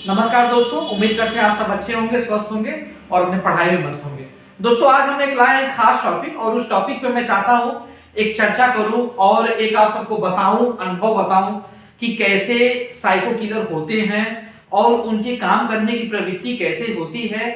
नमस्कार दोस्तों, उम्मीद करते हैं आप सब अच्छे होंगे, स्वस्थ होंगे और अपने पढ़ाई में मस्त होंगे। दोस्तों, आज हम एक लाए हैं खास टॉपिक और उस टॉपिक पे मैं चाहता हूं एक चर्चा करूं और एक आप सबको बताऊं, अनुभव बताऊं कि कैसे साइको किलर होते हैं और उनके काम करने की प्रवृत्ति कैसे होती है,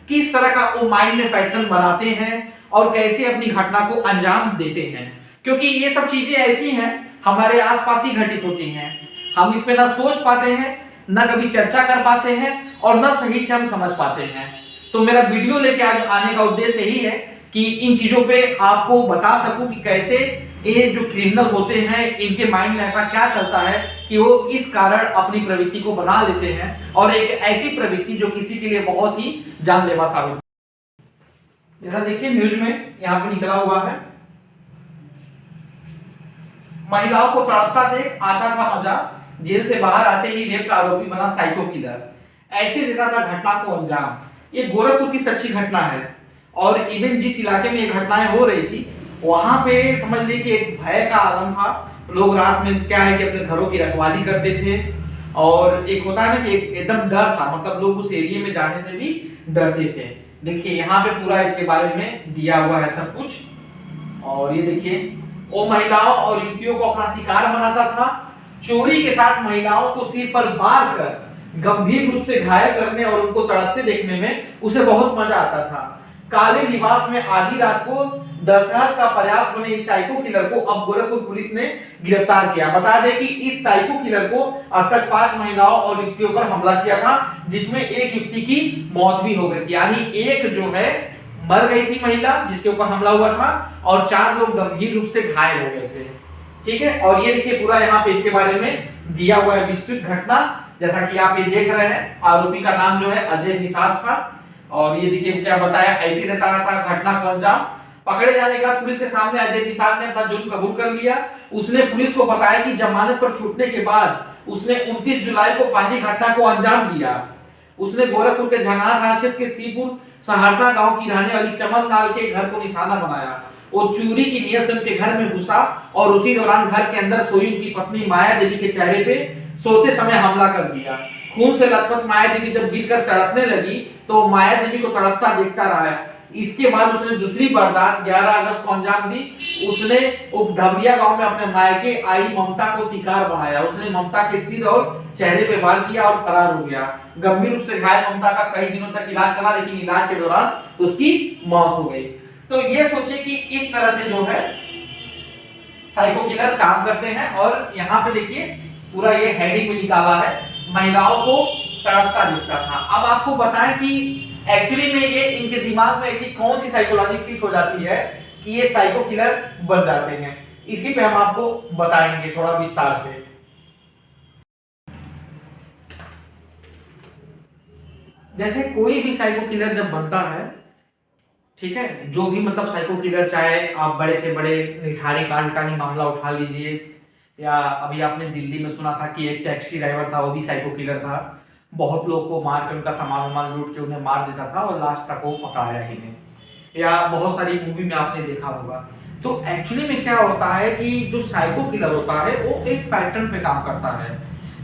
किस तरह का वो माइंड में पैटर्न बनाते हैं और कैसे अपनी घटना को अंजाम देते हैं। क्योंकि ये सब चीजें ऐसी हैं, हमारे आसपास ही घटित होती हैं। हम इस पे ना सोच पाते हैं, ना कभी चर्चा कर पाते हैं और ना सही से हम समझ पाते हैं। तो मेरा वीडियो लेके आने का उद्देश्य यही है कि इन चीजों पे आपको बता सकूं कि कैसे ये जो क्रिमिनल होते हैं इनके माइंड में ऐसा क्या चलता है कि वो इस कारण अपनी प्रवृत्ति को बना लेते हैं और एक ऐसी प्रवृत्ति जो किसी के लिए बहुत ही जानलेवा साबित हो। जैसा देखिए न्यूज में यहाँ पे निकला हुआ है, महिलाओं को तड़पता देख आता था मजा, जेल से बाहर आते ही रेप का आरोपी बना साइको किलर, ऐसे देता था घटना को अंजाम। ये गोरखपुर की सच्ची घटना है और इवन जिस इलाके में ये घटनाएं हो रही थी वहां पे समझ लीजिए कि एक भय का आलम था। लोग रात में क्या है कि अपने घरों की रखवाली करते थे और एक होता है ना कि एकदम डर था, मतलब लोग उस एरिया में जाने से भी डरते थे। देखिए यहाँ पे पूरा इसके बारे में दिया हुआ है सब कुछ। और ये देखिए, वो महिलाओं और युवतियों को अपना शिकार बनाता था, चोरी के साथ महिलाओं को सिर पर मार कर गंभीर रूप से घायल करने और उनको तड़पते देखने में उसे बहुत मजा आता था। काले लिबास में आधी रात को दशहर का पर्याप्त बने इस साइको किलर को अब गोरखपुर पुलिस ने गिरफ्तार किया। बता दें कि इस साइको किलर को अब तक 5 महिलाओं और युवतियों पर हमला किया था, जिसमें एक युवती की मौत भी हो गई थी। यानी एक जो है मर गई थी महिला जिसके ऊपर हमला हुआ था और 4 लोग गंभीर रूप से घायल हो गए थे। ठीक है, और ये देखिए पूरा यहाँ पे इसके बारे में दिया हुआ है विस्तृत घटना। जैसा कि आप ये देख रहे हैं, आरोपी का नाम जो है अजय निषाद था और ये देखिए क्या बताया, ऐसे रहता था घटना को अंजाम। पकड़े जाने के बाद पुलिस के सामने अजय निषाद ने अपना जुर्म कबूल कर लिया। उसने पुलिस को बताया कि जमानत पर छूटने के बाद उसने 29 जुलाई को पहली घटना को अंजाम दिया। उसने गोरखपुर के झंगार थाना क्षेत्र के सीपुर सहरसा गांव की रहने वाली चमन लाल के घर को निशाना बनाया। वो चोरी की नियत से उनके घर में घुसा और उसी दौरान घर के अंदर सोई उनकी पत्नी माया देवी के चेहरे पे सोते समय हमला कर दिया। खून से लथपथ माया देवी जब गिरकर तड़पने लगी तो माया देवी को तड़पता देखता रहा। इसके बाद उसने दूसरी वारदात 11 अगस्त को अंजाम दी। उसने उपधवलिया गांव में अपने मायके आई ममता को शिकार बनाया। उसने ममता के सिर और चेहरे पे वार किया और फरार हो गया। गंभीर रूप से घायल ममता का कई दिनों तक इलाज चला, लेकिन इलाज के दौरान उसकी मौत हो गई। तो ये सोचिए कि इस तरह से जो है साइको किलर काम करते हैं। और यहाँ पे देखिए पूरा ये हेडिंग में निकाला है, महिलाओं को तड़पता दिखता था। अब आपको बताएं कि एक्चुअली में ये इनके दिमाग में ऐसी कौन सी साइकोलॉजी फिट हो जाती है कि ये साइको किलर बन जाते हैं। इसी पे हम आपको बताएंगे थोड़ा विस्तार से। जैसे कोई भी साइको किलर जब बनता है, ठीक है, जो भी मतलब साइको किलर, चाहे आप बड़े से बड़े निठारी कांड का ही मामला उठा लीजिए, या अभी आपने दिल्ली में सुना था कि एक टैक्सी ड्राइवर था, वो भी साइको किलर था, बहुत लोग को मार कर उनका सामान लूट के उन्हें मार देता था और लास्ट तक वो पकड़ाया ही नहीं। या बहुत सारी मूवी में आपने देखा होगा। तो एक्चुअली में क्या होता है कि जो साइको किलर होता है वो एक पैटर्न पे काम करता है।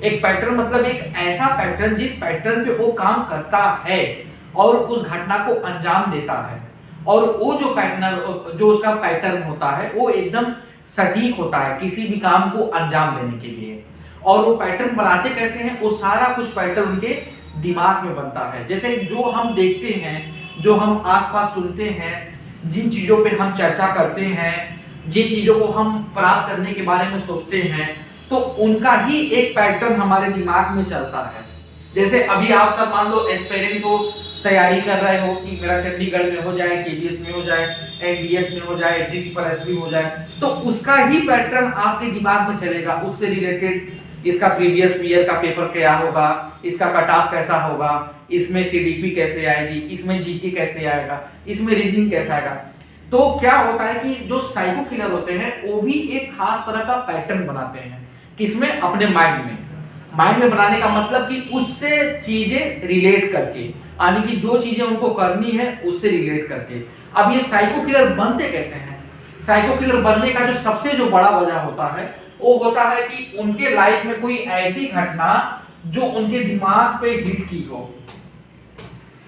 एक पैटर्न मतलब एक ऐसा पैटर्न जिस पैटर्न पे वो काम करता है और उस घटना को अंजाम देता है। और वो जो पैटर्न, जो उसका पैटर्न होता है वो एकदम सटीक होता है किसी भी काम को अंजाम देने के लिए। और वो पैटर्न बनाते कैसे हैं, वो सारा कुछ पैटर्न उनके दिमाग में बनता है। जैसे जो हम देखते हैं, जो हम आसपास सुनते हैं, जिन चीजों पे हम चर्चा करते हैं, जिन चीजों को हम प्राप्त करने के बारे में सोचते हैं, तो उनका ही एक पैटर्न हमारे दिमाग में चलता है। जैसे अभी आप सब मान लो एस्पिरेंट को तैयारी कर रहे हो कि मेरा चंडीगढ़ में हो जाए, केबीएस में हो जाए, एमबीएस में हो जाए, ट्रिपल में हो जाए, तो उसका ही पैटर्न आपके दिमाग में चलेगा। उससे रिलेटेड इसका प्रीवियस ईयर का पेपर क्या होगा, इसका कट ऑफ कैसा होगा, इसमें सीडीपी कैसे आएगी, इसमें जीके कैसे आएगा, इसमें रीजनिंग कैसा आएगा। तो क्या होता है कि जो साइको किलर होते हैं वो भी एक खास तरह का पैटर्न बनाते हैं। किसमें? अपने माइंड में। माइंड में बनाने का मतलब कि उससे चीजें रिलेट करके, यानी कि जो चीजें उनको करनी है उससे रिलेट करके। अब ये साइको किलर बनते कैसे हैं? साइको किलर बनने का जो सबसे बड़ा वजह होता है वो होता है कि उनके लाइफ में कोई ऐसी घटना जो उनके दिमाग पे हिट की हो,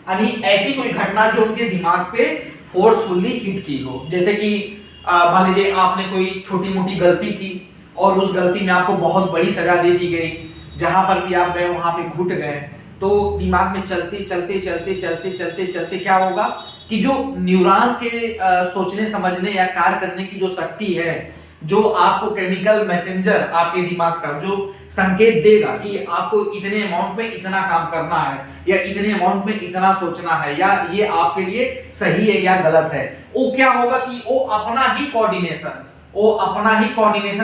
यानी ऐसी कोई घटना जो उनके दिमाग पे फोर्सफुली हिट की हो। जैसे कि मान लीजिए आपने कोई छोटी मोटी गलती की और उस गलती में आपको बहुत बड़ी सजा दे दी गई, जहां पर भी आप गए वहां पे घुट गए, तो दिमाग में चलते चलते चलते चलते चलते चलते क्या होगा कि जो न्यूरॉन्स के सोचने समझने या कार्य करने की जो शक्ति है, जो आपको केमिकल मैसेंजर आपके दिमाग का जो संकेत देगा कि आपको इतने अमाउंट में इतना काम करना है या इतने अमाउंट में इतना सोचना है या ये आपके लिए सही है या गलत है, वो क्या होगा कि वो अपना ही कोऑर्डिनेशन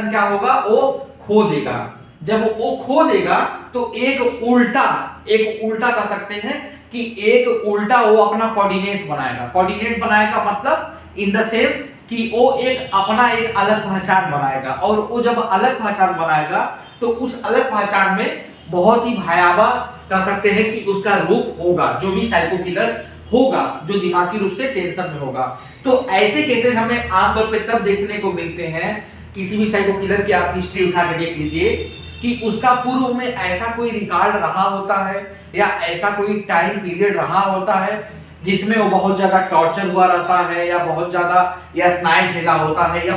क्या होगा, वो खो देगा। जब वो खो देगा तो एक उल्टा कर सकते हैं कि एक उल्टा वो अपना कोऑर्डिनेट बनाएगा मतलब इन द सेंस कि वो एक अपना एक अलग पहचान बनाएगा, और वो जब अलग पहचान बनाएगा तो उस अलग पहचान में बहुत ही भयावह कह सकते हैं कि उसका रूप होगा, जो भी साइको किलर होगा जो दिमागी रूप से टेंशन में होगा। तो ऐसे केसेस हमें आमतौर पे तब देखने को मिलते हैं, किसी भी साइको किलर की आप हिस्ट्री उठा के देख लीजिए कि उसका पूर्व में ऐसा कोई रिकॉर्ड रहा होता है या ऐसा कोई टाइम पीरियड रहा होता है जिसमें वो बहुत ज्यादा टॉर्चर हुआ रहता है या बहुत ज्यादा यातनाएं झेला होता है या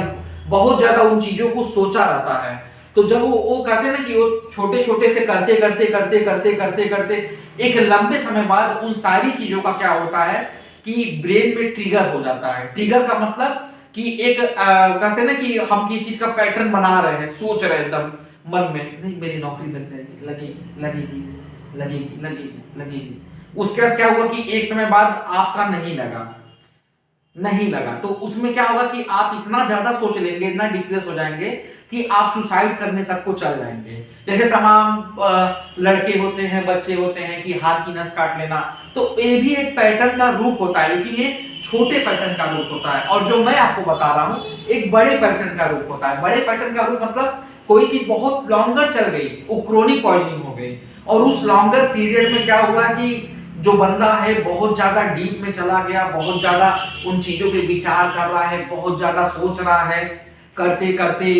बहुत ज्यादा उन चीजों को सोचा रहता है। तो जब वो कहते हैं ना कि वो छोटे छोटे से करते करते करते करते करते करते एक लंबे समय बाद उन सारी चीजों का क्या होता है कि ब्रेन में ट्रिगर हो जाता है। ट्रिगर का मतलब कि एक कहते हैं ना कि हम की चीज का पैटर्न बना रहे हैं, सोच रहे हैं एकदम मन में, नहीं मेरी नौकरी लग जाएगी, लगेगी लगेगी लगेगी लगेगी लगेगी। उसके बाद क्या हुआ कि एक समय बाद आपका नहीं लगा तो उसमें क्या होगा कि आप इतना ज्यादा सोच लेंगे, इतना डिप्रेस हो जाएंगे कि आप सुसाइड करने तक को चल जाएंगे। जैसे तमाम लड़के होते हैं, बच्चे होते हैं कि हाथ की नस काट लेना, तो ये भी एक पैटर्न का रूप होता है, लेकिन ये छोटे पैटर्न का रूप होता है। और जो मैं आपको बता रहा हूं एक बड़े पैटर्न का रूप होता है। बड़े पैटर्न का रूप मतलब कोई चीज बहुत लॉन्गर चल गई, वो क्रोनिक पॉइजनिंग हो गई, और उस लॉन्गर पीरियड में क्या हुआ कि जो बंदा है बहुत ज्यादा डीप में चला गया, बहुत ज्यादा उन चीजों पे विचार कर रहा है, बहुत ज्यादा सोच रहा है, करते करते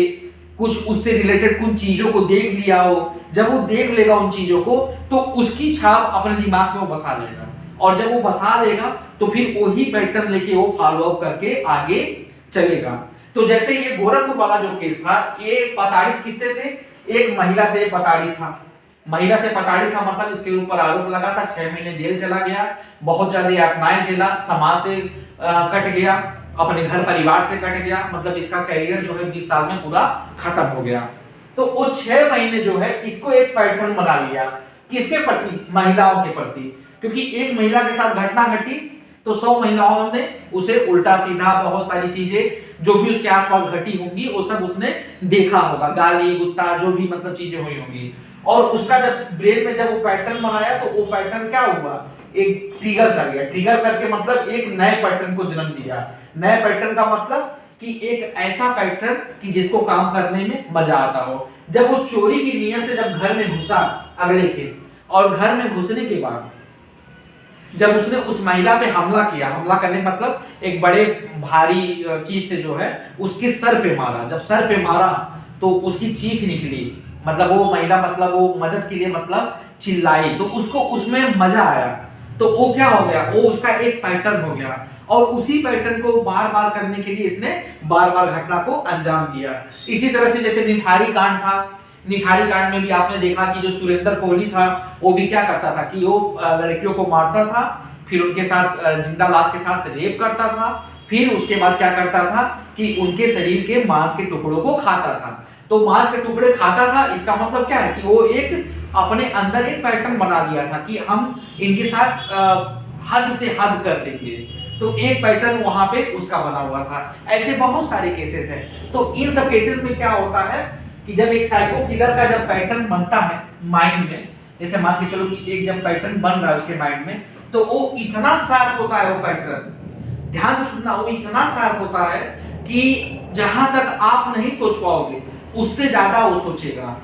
कुछ उससे रिलेटेड कुछ चीजों को देख लिया हो। जब वो देख लेगा उन चीजों को तो उसकी छाप अपने दिमाग में वो बसा लेगा, और जब वो बसा लेगा तो फिर वही पैटर्न लेके वो फॉलो अप करके आगे चलेगा। तो जैसे ये गोरखपुर वाला जो केस था, ये प्रताड़ित किससे थे, एक महिला से प्रताड़ित था। महिला से प्रताड़ित था मतलब इसके ऊपर आरोप लगा था, 6 महीने जेल चला गया, बहुत ज्यादा यातनाएं झेला, समाज से कट गया, अपने घर परिवार से कट गया, मतलब इसका करियर जो है 20 साल में पूरा खत्म हो गया। तो वो 6 महीने जो है इसको एक पैटर्न बना लिया, किसके प्रति, महिलाओं के प्रति, क्योंकि एक महिला के साथ घटना घटी तो 100 महिलाओं ने उसे उल्टा सीधा बहुत सारी चीजें जो भी उसके आसपास घटी होंगी वो सब उसने देखा होगा, गाली गुत्ता जो भी मतलब चीजें हुई होंगी। और उसका जब ब्रेन में जब वो पैटर्न बनाया तो वो पैटर्न क्या हुआ, एक ट्रिगर कर गया। ट्रिगर करके मतलब एक नए पैटर्न को जन्म दिया। नए पैटर्न का मतलब कि एक ऐसा पैटर्न कि जिसको काम करने में मजा आता हो। जब वो चोरी की नीयत से जब घर में घुसा अगले के, और घर में घुसने के बाद जब उसने उस महिला पे हमला किया, हमला करने मतलब एक बड़े भारी चीज से जो है उसके सर पे मारा। जब सर पे मारा तो उसकी चीख निकली, मतलब वो महिला मतलब वो मदद के लिए मतलब चिल्लाई, तो उसको उसमें मजा आया। तो वो क्या हो गया, वो उसका एक पैटर्न हो गया, और उसी पैटर्न को बार बार करने के लिए इसने बार बार घटना को अंजाम दिया। इसी तरह से जैसे निठारी कांड था, निठारी कांड में भी आपने देखा कि जो सुरेंद्र कोहली था वो भी क्या करता था कि वो लड़कियों को मारता था, फिर उनके साथ जिंदा लाश के साथ रेप करता था, फिर उसके बाद क्या करता था कि उनके शरीर के मांस के टुकड़ों को खाता था। तो मांस के टुकड़े खाता था, इसका मतलब क्या है कि वो एक अपने अंदर एक पैटर्न बना लिया था कि हम इनके साथ हद से हद कर देंगे। तो एक पैटर्न वहां पे उसका बना हुआ था। ऐसे बहुत सारे केसेस हैं। तो इन सब केसेस में क्या होता है कि जब एक साइको किलर का जब पैटर्न बनता है माइंड में, जैसे मान के चलो कि एक जब पैटर्न बन रहा है उसके माइंड में, तो वो इतना शार्प होता है वो पैटर्न, ध्यान से सुनना, वो इतना शार्प होता है कि जहां तक आप नहीं सोच पाओगे उससे ज्यादा वो सोचेगा।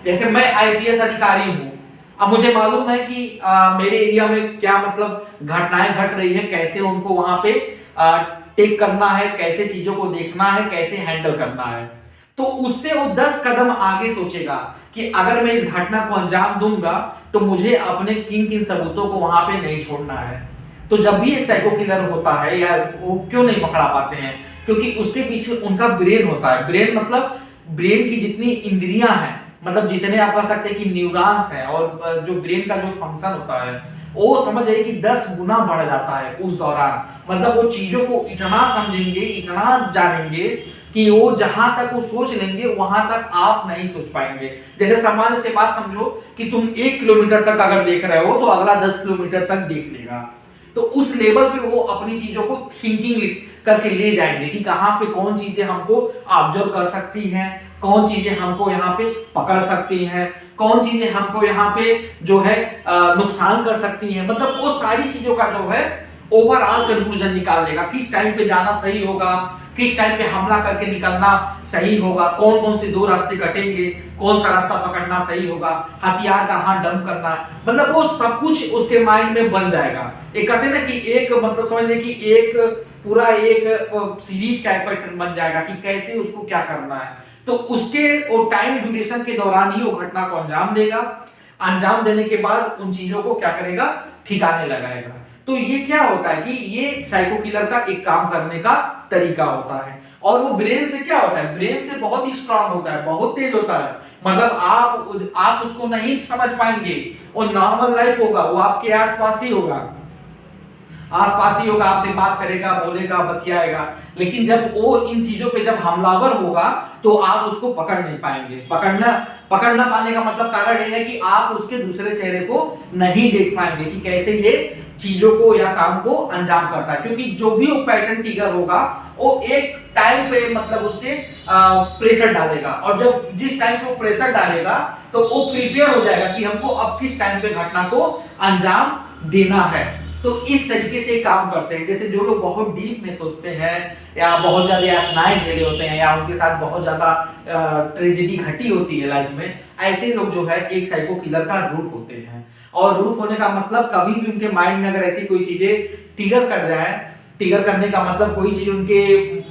जैसे मैं आईपीएस अधिकारी हूं, अब मुझे मालूम है कि मेरे एरिया में क्या मतलब घटनाएं घट रही है, कैसे उनको वहां पे टेक करना है, कैसे चीजों को देखना है, कैसे हैंडल करना है। तो उससे वो 10 कदम आगे सोचेगा कि अगर मैं इस घटना को अंजाम दूंगा तो मुझे अपने किन किन सबूतों को वहां पे नहीं छोड़ना है। तो जब भी एक साइको किलर होता है, या वो क्यों नहीं पकड़ा पाते हैं, क्योंकि उसके पीछे उनका ब्रेन होता है। ब्रेन मतलब ब्रेन की जितनी इंद्रियां हैं, मतलब जितने आप कह सकते हैं कि न्यूरॉन्स हैं, और जो ब्रेन का जो फंक्शन होता है वो समझ जाइए कि 10 गुना बढ़ जाता है उस दौरान। मतलब वो चीजों को इतना समझेंगे, इतना जानेंगे कि वो जहां तक वो सोच लेंगे वहां तक आप नहीं सोच पाएंगे। जैसे सामान्य से बात समझो कि तुम 1 किलोमीटर तक अगर देख रहे हो तो अगला 10 किलोमीटर तक देख लेगा। तो उस लेवल पे वो अपनी चीजों को थिंकिंग करके ले जाएंगे कि कहां पे कौन चीजें हमको ऑब्जर्व कर सकती हैं, कौन चीजें हमको यहाँ पे पकड़ सकती हैं, कौन चीजें हमको यहाँ पे जो है नुकसान कर सकती हैं। मतलब वो सारी चीजों का जो है ओवरऑल कंक्लूजन निकाल लेगा, किस टाइम पे जाना सही होगा, किस टाइम पे हमला करके निकलना सही होगा, कौन कौन से 2 रास्ते कटेंगे, कौन सा रास्ता पकड़ना सही होगा, हथियार कहाँ डंप करना। मतलब वो सब कुछ उसके माइंड में बन जाएगा। एक कहते हैं ना कि एक मतलब समझ लें कि एक पूरा एक सीरीज का पैटर्न बन जाएगा कि कैसे उसको क्या करना है। तो उसके वो टाइम ड्यूरेशन के दौरान ही वो घटना को अंजाम देगा। अंजाम देने के बाद उन चीजों को क्या करेगा, ठिकाने लगाएगा। तो ये क्या होता है कि ये साइको किलर का एक काम करने का तरीका होता है। और वो ब्रेन से क्या होता है, ब्रेन से बहुत ही स्ट्रांग होता है, बहुत तेज होता है। मतलब आप उसको नहीं समझ पाएंगे। वो नॉर्मल लाइफ होगा, वो आपके आसपास ही होगा, आसपास ही होगा, आपसे बात करेगा, बोलेगा, बतियाएगा। लेकिन जब वो इन चीजों पे जब हमलावर होगा तो आप उसको पकड़ नहीं पाएंगे। पकड़ ना पाने का मतलब कारण ये है कि आप उसके दूसरे चेहरे को नहीं देख पाएंगे कि कैसे ये चीजों को या काम को अंजाम करता है। क्योंकि जो भी वो पैटर्न ट्रिगर होगा वो एक टाइम पे मतलब उसके प्रेशर डालेगा, और जब जिस टाइम पे वो प्रेशर डालेगा तो वो प्रिपेयर हो जाएगा कि हमको अब किस टाइम पे घटना को अंजाम देना है। तो इस तरीके से काम करते हैं। जैसे जो लोग बहुत डीप में सोचते हैं, या बहुत ज्यादा यातनाएं झेले होते हैं, या उनके साथ बहुत ज्यादा ट्रेजेडी घटी होती है लाइफ में, ऐसे लोग जो है एक साइको किलर का रूप होते हैं। और रूप होने का मतलब कभी भी उनके माइंड में अगर ऐसी कोई चीजें ट्रिगर कर जाए, ट्रिगर करने का मतलब कोई चीज उनके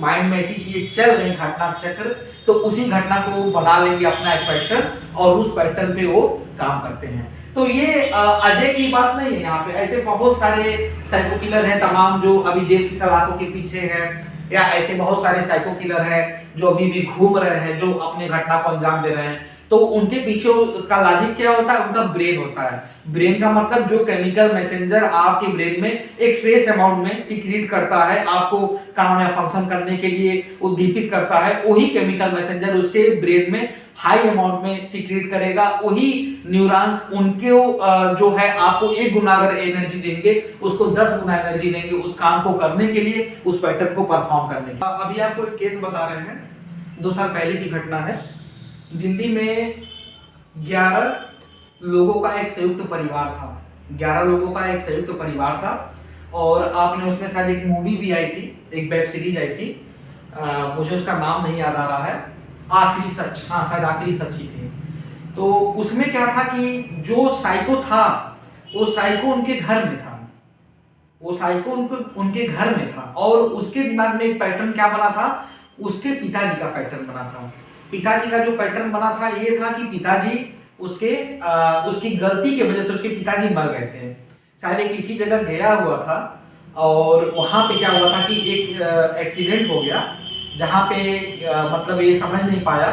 माइंड में ऐसी चीजें चल रही घटना चक्र, तो उसी घटना को बना लेंगे अपना एक पैटर्न, और उस पैटर्न पे वो काम करते हैं। तो ये अजय की बात नहीं है, यहाँ पे ऐसे बहुत सारे साइको किलर हैं तमाम जो अभी जेल की सलाखों के पीछे हैं, या ऐसे बहुत सारे साइको किलर हैं जो अभी भी घूम रहे हैं, जो अपने घटना को अंजाम दे रहे हैं। तो उनके पीछे उसका लॉजिक क्या होता है, उनका ब्रेन होता है। ब्रेन का मतलब जो केमिकल मैसेंजर आपके ब्रेन में एक ट्रेस अमाउंट में सीक्रेट करता है, आपको काम या फंक्शन करने के लिए उद्दीपित करता है, वही केमिकल मैसेंजर उसके ब्रेन में हाई अमाउंट में सीक्रेट करेगा। वही न्यूरॉन्स उनके जो है आपको 1 गुना अगर एनर्जी देंगे, उसको 10 गुना एनर्जी देंगे उस काम को करने के लिए, उस पैटर्न को परफॉर्म करने के लिए। अभी आपको एक केस बता रहे हैं, 2 साल पहले की घटना है। दिल्ली में 11 लोगों का एक संयुक्त परिवार था। 11 लोगों का एक संयुक्त परिवार था, और आपने उसमें शायद एक मूवी भी आई थी, एक वेब सीरीज आई थी, मुझे उसका नाम नहीं याद आ रहा है, आखिरी सच, हाँ शायद आखिरी सच ही थी। तो उसमें क्या था कि जो साइको था वो साइको उनके घर में था, वो साइको उनके घर में था, और उसके दिमाग में एक पैटर्न क्या बना था, उसके पिताजी का पैटर्न बना था। पिताजी का जो पैटर्न बना था ये था कि पिताजी उसकी गलती की वजह से उसके पिताजी मर गए थे। शायद एक किसी जगह गया हुआ था, और वहां पे क्या हुआ था कि एक एक्सीडेंट हो गया, जहां पे मतलब ये समझ नहीं पाया,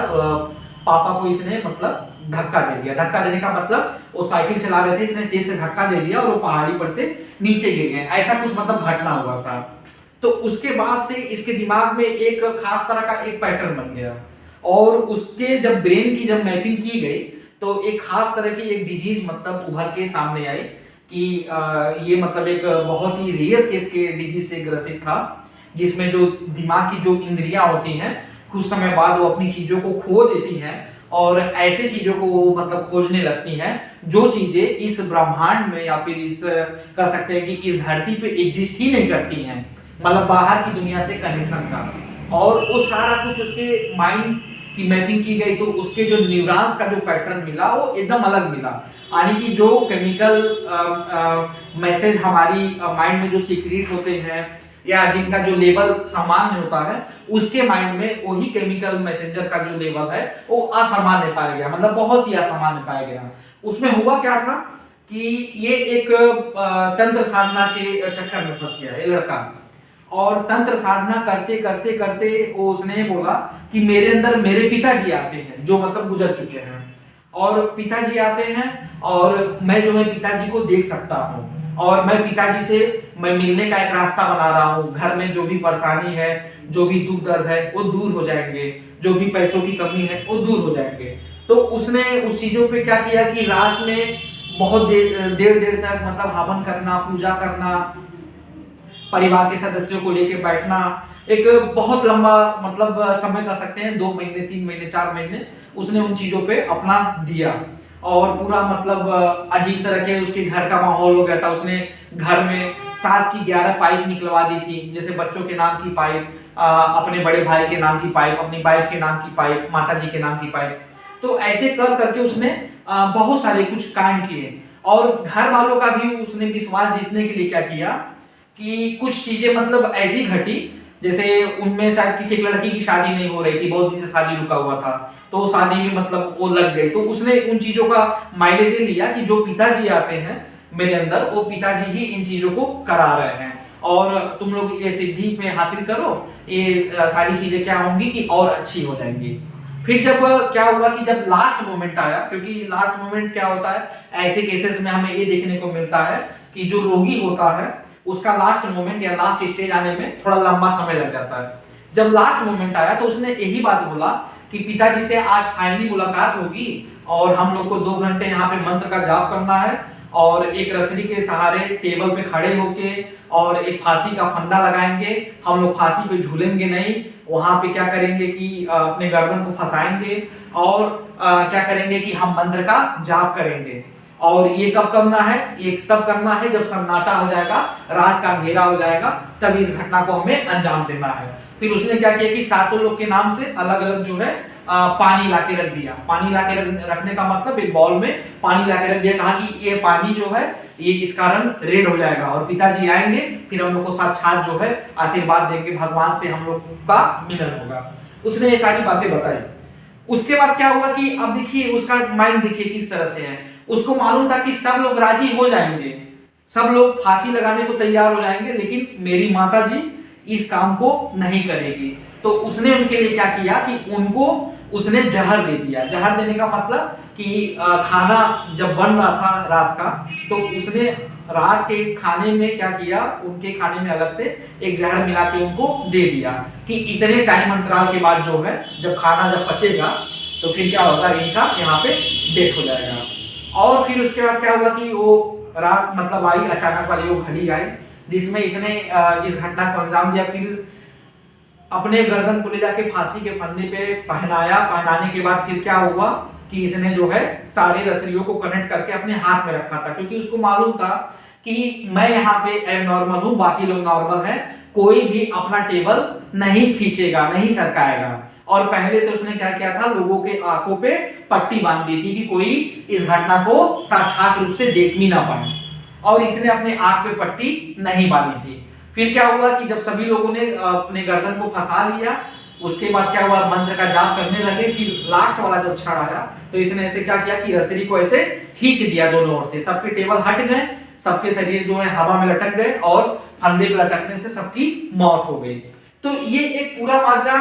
पापा को इसने मतलब धक्का दे दिया। धक्का देने का मतलब वो साइकिल चला रहे थे, इसने तेज से धक्का दे दिया और वो पहाड़ी पर से नीचे गिर गए, ऐसा कुछ मतलब घटना हुआ था। तो उसके बाद से इसके दिमाग में एक खास तरह का एक पैटर्न बन गया, और उसके जब ब्रेन की जब मैपिंग की गई तो एक खास तरह की एक डिजीज मतलब उभर के सामने आई कि ये मतलब एक बहुत ही रेयर केस के डिजीज से ग्रसित था, जिसमें जो दिमाग की जो इंद्रियां होती हैं कुछ समय बाद वो अपनी चीजों को खो देती हैं, और ऐसे चीजों को वो मतलब खोजने लगती हैं जो चीजें इस ब्रह्मांड में या फिर इस कह सकते हैं कि इस धरती पे एग्जिस्ट ही नहीं करती हैं, मतलब बाहर की दुनिया से कनेक्शन का। और वो सारा कुछ उसके माइंड की मैपिंग की गई, तो उसके जो न्यूरॉन्स का जो पैटर्न मिला वो एकदम अलग मिला। यानी कि जो केमिकल मैसेज हमारी माइंड में जो सीक्रेट होते हैं, या जिनका जो लेवल सामान्य होता है उसके माइंड में वही केमिकल मैसेंजर का जो लेवल है वो असामान्य पाया गया, मतलब बहुत ही असामान्य पाया गया। उसमें हुआ क्या था कि ये एक तंत्र साधना के चक्कर में फंस गया ये लड़का, और तंत्र साधना करते करते करते वो उसने बोला कि मेरे अंदर मेरे पिताजी आते हैं जो मतलब गुजर चुके हैं, और पिताजी आते हैं और मैं जो है पिताजी को देख सकता हूँ, और मैं पिताजी से मैं मिलने का एक रास्ता बना रहा हूँ। घर में जो भी परेशानी है, जो भी दुख दर्द है वो दूर हो जाएंगे, जो भी पैसों की कमी है वो दूर हो जाएंगे। तो उसने उस चीजों पे क्या किया कि रात में बहुत देर देर देर तक मतलब हवन करना, पूजा करना, परिवार के सदस्यों को लेके बैठना, एक बहुत लंबा मतलब समय कह सकते हैं 2 महीने 3 महीने 4 महीने उसने उन चीजों पे अपना दिया, और पूरा मतलब अजीब तरह के उसके घर का माहौल हो गया था। उसने घर में 7 की 11 पाइप निकलवा दी थी, जैसे बच्चों के नाम की पाइप, अपने बड़े भाई के नाम की पाइप, अपनी वाइफ के नाम की पाइप, माताजी के नाम की पाइप। तो ऐसे कर करके उसने बहुत सारे कुछ कांड किए, और घर वालों का भी उसने विश्वास जीतने के लिए क्या किया कि कुछ चीजें मतलब ऐसी घटी, जैसे उनमें शायद किसी एक लड़की की शादी नहीं हो रही थी, बहुत दिन से शादी रुका हुआ था, तो शादी में मतलब वो लग गई। तो उसने उन चीजों का माइलेज लिया कि जो पिताजी आते हैं मेरे अंदर, वो पिताजी ही इन चीजों को करा रहे हैं, और तुम लोग ये सिद्धि में हासिल करो, ये सारी चीजें क्या होंगी कि और अच्छी हो जाएंगी। फिर जब क्या हुआ कि जब लास्ट मोमेंट आया, क्योंकि लास्ट मोमेंट क्या होता है ऐसे केसेस में हमें ये देखने को मिलता है कि जो रोगी होता है उसका लास्ट मोमेंट या लास्ट स्टेज आने में थोड़ा लंबा समय लग जाता है। जब लास्ट मोमेंट आया तो उसने यही बात बोला कि पिताजी से आज फाइनली मुलाकात होगी, और हम लोग को 2 घंटे यहाँ पे मंत्र का जाप करना है, और एक रसरी के सहारे टेबल पे खड़े होके और एक फांसी का फंदा लगाएंगे। हम लोग फांसी पे झूलेंगे नहीं, वहां पे क्या करेंगे कि अपने गर्दन को फंसाएंगे, और क्या करेंगे कि हम मंत्र का जाप करेंगे। और ये कब करना है? ये तब करना है जब सन्नाटा हो जाएगा, रात का अंधेरा हो जाएगा, तब इस घटना को हमें अंजाम देना है। फिर उसने क्या किया कि 7 लोग के नाम से अलग अलग जो है पानी लाके रख दिया। पानी लाके रखने का मतलब एक बॉल में पानी लाके रख दिया, कहा कि ये पानी जो है ये इसका रंग रेड हो जाएगा, और पिताजी आएंगे फिर हम लोग को साक्षात जो है आशीर्वाद देंगे, भगवान से हम लोग का मिलन होगा। उसने ये सारी बातें बताई। उसके बाद क्या हुआ कि अब देखिए उसका माइंड देखिए किस तरह से है। उसको मालूम था कि सब लोग राजी हो जाएंगे, सब लोग फांसी लगाने को तैयार हो जाएंगे, लेकिन मेरी माताजी इस काम को नहीं करेगी। तो उसने उनके लिए क्या किया कि उनको उसने जहर दे दिया। जहर देने का मतलब कि खाना जब बन रहा था रात का, तो उसने रात के खाने में क्या किया, उनके खाने में अलग से एक जहर मिला के उनको दे दिया कि इतने टाइम अंतराल के बाद जो है जब खाना जब पचेगा तो फिर क्या होगा, इनका यहाँ पे डेथ हो जाएगा। और फिर उसके बाद क्या हुआ कि वो रात मतलब आई, अचानक वाली वो घड़ी आई जिसमें इसने इस घटना को अंजाम दिया। फिर अपने गर्दन को ले जाके फांसी के फंदे पे पहनाया। पहनाने के बाद फिर क्या हुआ कि इसने जो है सारे रसरियों को कनेक्ट करके अपने हाथ में रखा था, क्योंकि उसको मालूम था कि मैं यहाँ पे एबनॉर्मल हूँ, बाकी लोग नॉर्मल हैं, कोई भी अपना टेबल नहीं खींचेगा, नहीं सरकाएगा। और पहले से उसने क्या किया था, लोगों के आंखों पे पट्टी बांध दी थी कि कोई इस घटना को साक्षात रूप से देख भी ना पाए, और इसने अपने आंख पे पट्टी नहीं बांधी थी। फिर क्या हुआ कि जब सभी लोगों ने अपने गर्दन को फंसा लिया, उसके बाद क्या हुआ, मंत्र का जाप करने लगे। फिर लास्ट वाला जब क्षण आया तो इसने ऐसे क्या किया कि रसरी को ऐसे खींच दिया दोनों ओर से, सबके टेबल हट गए, सबके शरीर जो है हवा में लटक गए, और फंदे पे लटकने से सबकी मौत हो गई। तो ये एक पूरा माजरा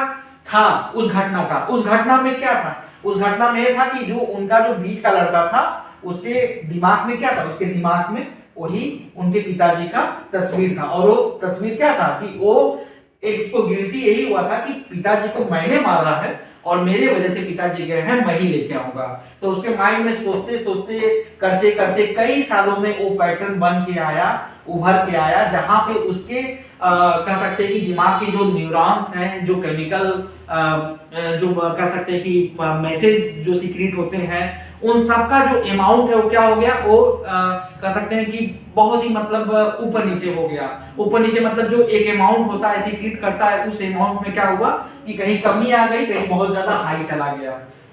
था उस घटना का। उस घटना में क्या था, उस घटना में यह था कि जो उनका जो बीच का लड़का था उसके दिमाग में क्या था, उसके दिमाग में वही उनके पिताजी का तस्वीर था। और वो तस्वीर क्या था कि वो एक उसको गिल्टी यही हुआ था कि पिताजी को मैंने मारा है और मेरे वजह से पिताजी गए हैं, मैं ही लेके आऊंगा। तो उसके माइंड में सोचते सोचते करते करते कई सालों में वो पैटर्न बन के आया, उभर के आया, जहां पे उसके कह सकते हैं कि दिमाग के जो न्यूरॉन्स हैं, जो केमिकल जो कह सकते हैं कि मैसेज जो सीक्रेट होते हैं, उन सब का जो अमाउंट है वो क्या हो गया, वो कह सकते हैं कि बहुत ही मतलब ऊपर नीचे हो गया। ऊपर नीचे मतलब जो एक अमाउंट होता है सीक्रेट करता है, उस अमाउंट में क्या हुआ कि कहीं कमी आ गई, कहीं बहुत ज्यादा हाई चला गया।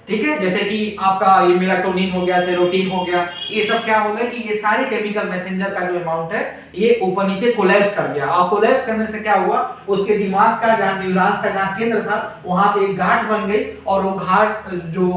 ठीक है, जैसे कि आपका ये मेलाटोनिन हो गया, सेरोटीन हो गया, ये सब क्या हो गया कि ये सारे केमिकल मैसेंजर का जो अमाउंट है ये ऊपर नीचे कोलैप्स कर गया। और कोलैप्स करने से क्या हुआ, उसके दिमाग का जहां न्यूरॉन्स का जहां केंद्र था वहां पे एक गांठ बन गई, और वो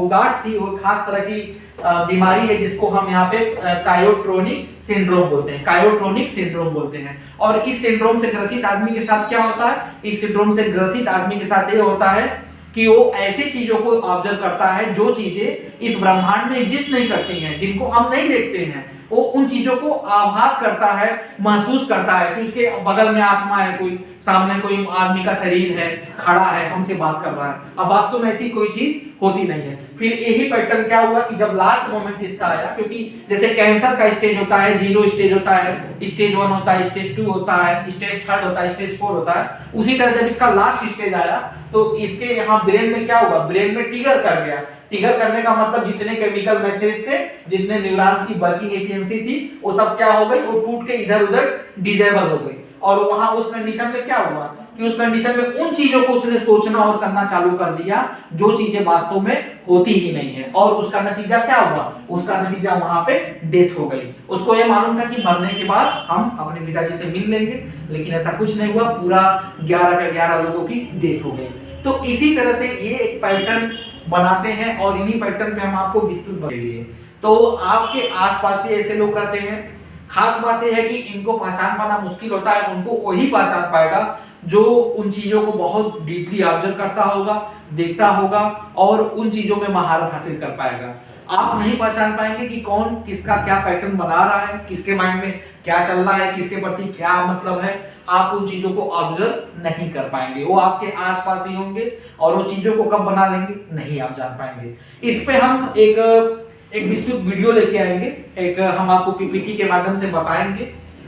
गांठ थी वो खास तरह की बीमारी है जिसको हम यहाँ पे कायोट्रोनिक सिंड्रोम बोलते हैं, कायोट्रोनिक सिंड्रोम बोलते हैं। और इस सिंड्रोम से ग्रसित आदमी के साथ क्या होता है, इस सिंड्रोम से ग्रसित आदमी के साथ ये होता है कि वो ऐसी चीजों को ऑब्जर्व करता है जो चीजें इस ब्रह्मांड में एग्जिस्ट नहीं करती हैं, जिनको हम नहीं देखते हैं। वो उन चीजों को आभास करता है, महसूस करता है कि उसके बगल में आत्मा है, कोई सामने कोई आदमी का शरीर है, खड़ा है, हमसे बात कर रहा है। अब वास्तव में ऐसी कोई चीज होती नहीं है। फिर यही पैटर्न क्या हुआ कि जब लास्ट मोमेंट इसका आया, क्योंकि जैसे कैंसर का स्टेज होता है, 0 स्टेज होता है, स्टेज 1 होता है, स्टेज 2 होता है, स्टेज 3 होता है, स्टेज 4 होता है, उसी तरह जब इसका लास्ट स्टेज आया तो इसके यहाँ ब्रेन में क्या हुआ, ब्रेन में ट्रिगर कर गया। ट्रिगर करने का मतलब जितने केमिकल मैसेज थे, जितने न्यूरॉन्स की वर्किंग एफिशिएंसी थी, वो सब क्या हो गई, वो टूट के इधर उधर डिसेबल हो गई। और वहां उस कंडीशन में क्या हुआ कि उस कंडीशन में उन चीजों को उसने सोचना और करना चालू कर दिया जो चीजें वास्तव में होती ही नहीं है। और उसका नतीजा क्या हुआ, उसका नतीजा वहां पे डेथ हो गई। उसको ये मालूम था कि मरने के बाद हम अपने पिताजी से मिल लेंगे, लेकिन ऐसा कुछ नहीं हुआ, पूरा 11 के 11 लोगों की डेथ हो गई। तो इसी तरह से ये एक पैटर्न बनाते हैं और इन्हीं पैटर्न पे हम आपको विस्तृत बताएंगे। तो आपके आसपास से ऐसे लोग रहते हैं, खास बात यह है कि इनको पहचान पाना मुश्किल होता है। उनको वही पहचान पाएगा जो उन चीजों को बहुत डीपली ऑब्जर्व करता होगा, देखता होगा और उन चीजों में महारत हासिल कर पाएगा। आप नहीं पहचान पाएंगे कि कौन किसका क्या पैटर्न बना रहा है, किसके माइंड में क्या चल रहा है, किसके प्रति क्या मतलब है। आप उन चीजों को ऑब्जर्व नहीं कर पाएंगे, वो आपके आसपास ही होंगे और वो चीजों को कब बना लेंगे नहीं आप जान पाएंगे। इस पे हम एक विस्तृत वीडियो लेके आएंगे, एक हम आपको पीपीटी के माध्यम से बताएंगे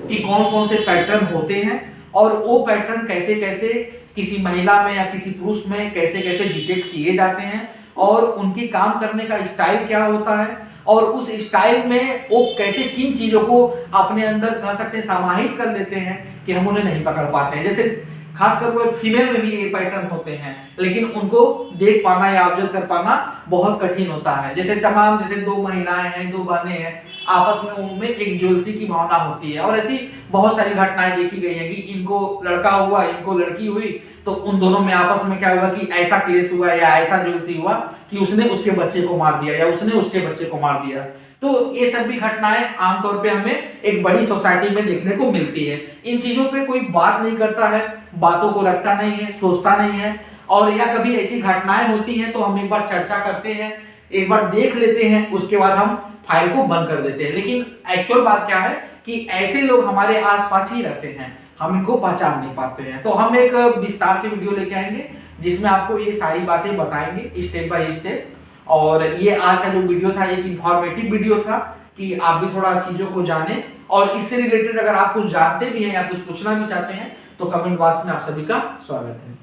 कि कौन कौन से पैटर्न होते हैं और वो पैटर्न कैसे कैसे किसी महिला में या किसी पुरुष में कैसे कैसे डिटेक्ट किए जाते हैं और उनकी काम करने का स्टाइल क्या होता है और उस स्टाइल में वो कैसे किन चीजों को अपने अंदर कह सकते हैं समाहित कर लेते हैं कि हम उन्हें नहीं पकड़ पाते हैं। जैसे खासकर वो फीमेल में भी ये पैटर्न होते हैं, लेकिन उनको देख पाना या ऑब्जर्व कर पाना बहुत कठिन होता है। जैसे जैसे दो महिलाएं हैं, दो बहनें हैं, आपस में उनमें एक जेलसी की भावना होती है और ऐसी बहुत सारी घटनाएं देखी गई है कि इनको लड़का हुआ, इनको लड़की हुई, तो उन दोनों में आपस में क्या हुआ कि ऐसा क्लेश हुआ या ऐसा जेलसी हुआ कि उसने उसके बच्चे को मार दिया या उसने उसके बच्चे को मार दिया। तो ये सब भी घटनाएं आमतौर पे हमें एक बड़ी सोसाइटी में देखने को मिलती है। इन चीजों पे कोई बात नहीं करता है, बातों को रखता नहीं है, सोचता नहीं है, और या कभी ऐसी घटनाएं होती हैं तो हम एक बार चर्चा करते हैं, एक बार देख लेते हैं, उसके बाद हम फाइल को बंद कर देते हैं। लेकिन एक्चुअल बात क्या है कि ऐसे लोग हमारे आसपास ही रहते हैं, हम इनको पहचान नहीं पाते हैं। तो हम एक विस्तार से वीडियो लेके आएंगे जिसमें आपको ये सारी बातें बताएंगे स्टेप बाय स्टेप। और ये आज का जो वीडियो था एक इंफॉर्मेटिव वीडियो था कि आप भी थोड़ा चीजों को जाने, और इससे रिलेटेड अगर आप कुछ जानते भी हैं या कुछ पूछना भी चाहते हैं तो कमेंट बॉक्स में आप सभी का स्वागत है।